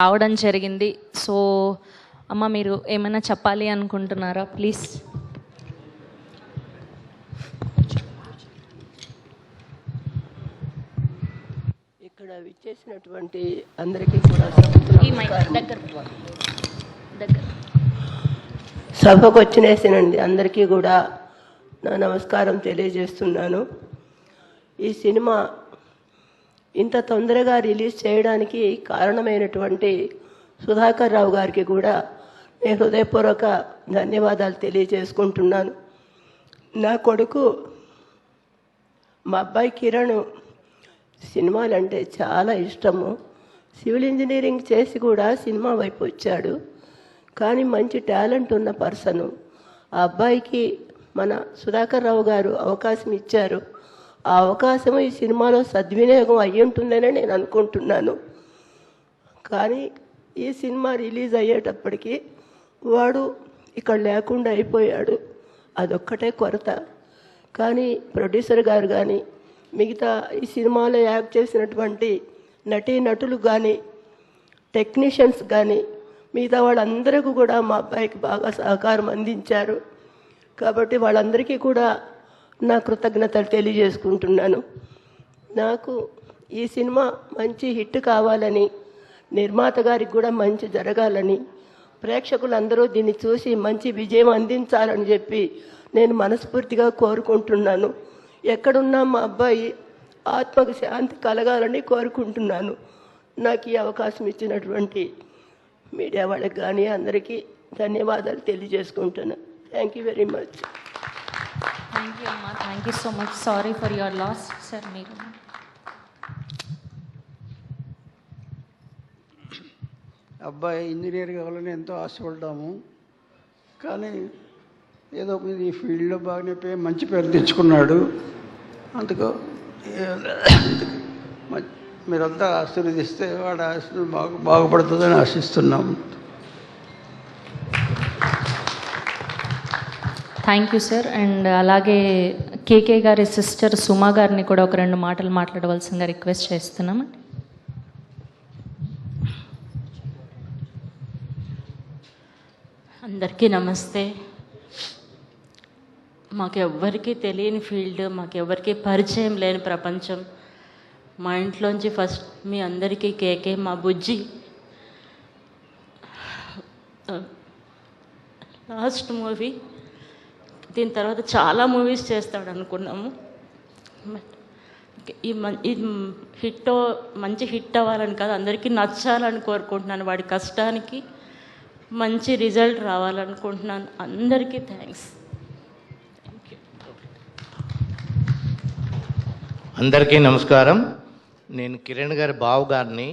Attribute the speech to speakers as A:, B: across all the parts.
A: రావడం జరిగింది. సో అమ్మ మీరు ఏమైనా చెప్పాలి అనుకుంటున్నారా? ప్లీజ్.
B: ఇక్కడ విచ్చేసినటువంటి అందరికీ కూడా సభకు వచ్చినేసినండి అందరికీ కూడా నా నమస్కారం తెలియజేస్తున్నాను. ఈ సినిమా ఇంత తొందరగా రిలీజ్ చేయడానికి కారణమైనటువంటి సుధాకర్ రావు గారికి కూడా నేను హృదయపూర్వక ధన్యవాదాలు తెలియజేసుకుంటున్నాను. నా కొడుకు మా అబ్బాయి కిరణ్ సినిమాలంటే చాలా ఇష్టము. సివిల్ ఇంజనీరింగ్ చేసి కూడా సినిమా వైపు వచ్చాడు. కానీ మంచి టాలెంట్ ఉన్న పర్సను. ఆ అబ్బాయికి మన సుధాకర్ రావు గారు అవకాశం ఇచ్చారు. ఆ అవకాశం ఈ సినిమాలో సద్వినియోగం అయ్యి ఉంటుందనే నేను అనుకుంటున్నాను. కానీ ఈ సినిమా రిలీజ్ అయ్యేటప్పటికి వాడు ఇక్కడ లేకుండా అయిపోయాడు. అదొక్కటే కొరత. కానీ ప్రొడ్యూసర్ గారు కానీ మిగతా ఈ సినిమాలో యాక్ట్ చేసినటువంటి నటీనటులు కానీ టెక్నీషియన్స్ కానీ మిగతా వాళ్ళందరికీ కూడా మా అబ్బాయికి బాగా సహకారం అందించారు. కాబట్టి వాళ్ళందరికీ కూడా నా కృతజ్ఞతలు తెలియజేసుకుంటున్నాను. నాకు ఈ సినిమా మంచి హిట్ కావాలని, నిర్మాత గారికి కూడా మంచి జరగాలని, ప్రేక్షకులందరూ దీన్ని చూసి మంచి విజయం అందించాలని చెప్పి నేను మనస్ఫూర్తిగా కోరుకుంటున్నాను. ఎక్కడున్నా మా అబ్బాయి ఆత్మకు శాంతి కలగాలని కోరుకుంటున్నాను. నాకు ఈ అవకాశం ఇచ్చినటువంటి మీడియా వాళ్ళకి కానీ అందరికీ ధన్యవాదాలు తెలియజేసుకుంటున్నాను. Thank you very much.
A: Thank you అమ్మా. Thank you so much. Sorry for your loss sir. మీరు
C: అబ్బాయి ఇంజనీర్ కావాలని ఎంతో ఆశపడ్డాము. కానీ ఏదో ఈ ఫీల్డ్లో బాగానే మంచి పేరు తెచ్చుకున్నాడు. అందుకు మీరంతా ఆశీర్వదిస్తే వాడు బాగుపడుతుందని ఆశిస్తున్నాము.
A: Thank you sir. అండ్ అలాగే కేకే గారి సిస్టర్ సుమా గారిని కూడా ఒక 2 మాటలు మాట్లాడవలసిందిగా రిక్వెస్ట్ చేస్తున్నాం.
D: అందరికీ నమస్తే. మాకెవ్వరికీ తెలియని ఫీల్డ్, మాకెవ్వరికీ పరిచయం లేని ప్రపంచం. మా ఇంట్లోంచి ఫస్ట్ మీ అందరికీ కేకే మా బుజ్జి. Last movie. దీని తర్వాత చాలా మూవీస్ చేస్తాడు అనుకున్నాము. బట్ ఈ మంచి హిట్ అవ్వాలని కాదు, అందరికీ నచ్చాలని కోరుకుంటున్నాను. వాడి కష్టానికి మంచి రిజల్ట్ రావాలనుకుంటున్నాను. అందరికీ థ్యాంక్స్.
E: అందరికీ నమస్కారం. నేను కిరణ్ గారి బావు గారిని.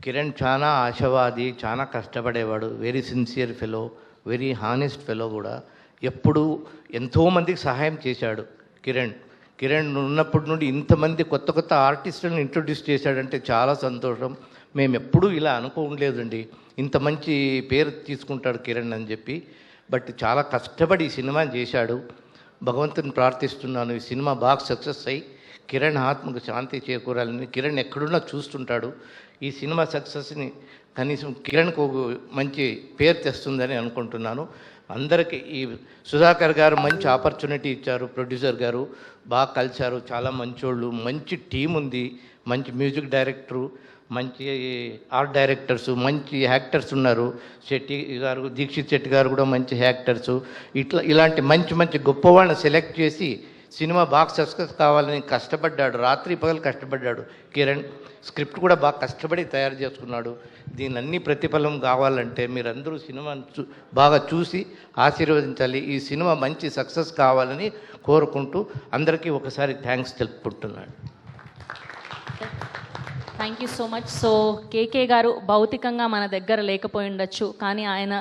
E: కిరణ్ చాలా ఆశావాది, చాలా కష్టపడేవాడు. Very sincere fellow, very honest fellow కూడా. ఎప్పుడు ఎంతోమందికి సహాయం చేశాడు కిరణ్ ఉన్నప్పటి నుండి ఇంతమంది కొత్త కొత్త ఆర్టిస్టులను ఇంట్రొడ్యూస్ చేశాడంటే చాలా సంతోషం. మేము ఎప్పుడూ ఇలా అనుకోలేదండి, ఇంత మంచి పేరు తీసుకుంటాడు కిరణ్ అని చెప్పి. బట్ చాలా కష్టపడి ఈ సినిమాని చేశాడు. భగవంతుని ప్రార్థిస్తున్నాను ఈ సినిమా బాగా సక్సెస్ అయ్యి కిరణ్ ఆత్మకు శాంతి చేకూరాలని. కిరణ్ ఎక్కడున్నా చూస్తుంటాడు. ఈ సినిమా సక్సెస్ని కనీసం కిరణ్కు మంచి పేరు తెస్తుందని అనుకుంటున్నాను. అందరికీ ఈ సుధాకర్ గారు మంచి ఆపర్చునిటీ ఇచ్చారు. ప్రొడ్యూసర్ గారు బాగా కలిశారు. చాలా మంచోళ్ళు, మంచి టీం ఉంది. మంచి మ్యూజిక్ డైరెక్టరు, మంచి ఆర్ట్ డైరెక్టర్సు, మంచి యాక్టర్స్ ఉన్నారు. శెట్టి గారు, దీక్షిత్ శెట్టి గారు కూడా మంచి యాక్టర్సు. ఇలాంటి మంచి గొప్ప వాళ్ళని సెలెక్ట్ చేసి సినిమా బాగా సక్సెస్ కావాలని కష్టపడ్డాడు. రాత్రి పగలు కష్టపడ్డాడు కిరణ్. స్క్రిప్ట్ కూడా బాగా కష్టపడి తయారు చేసుకున్నాడు. దీని అన్ని ప్రతిఫలం కావాలంటే మీరందరూ సినిమాను బాగా చూసి ఆశీర్వదించాలి. ఈ సినిమా మంచి సక్సెస్ కావాలని కోరుకుంటూ అందరికీ ఒకసారి థ్యాంక్స్ తెలుపుకుంటున్నాడు.
A: Thank you so much. So KK గారు భౌతికంగా మన దగ్గర లేకపోయి ఉండొచ్చు, కానీ ఆయన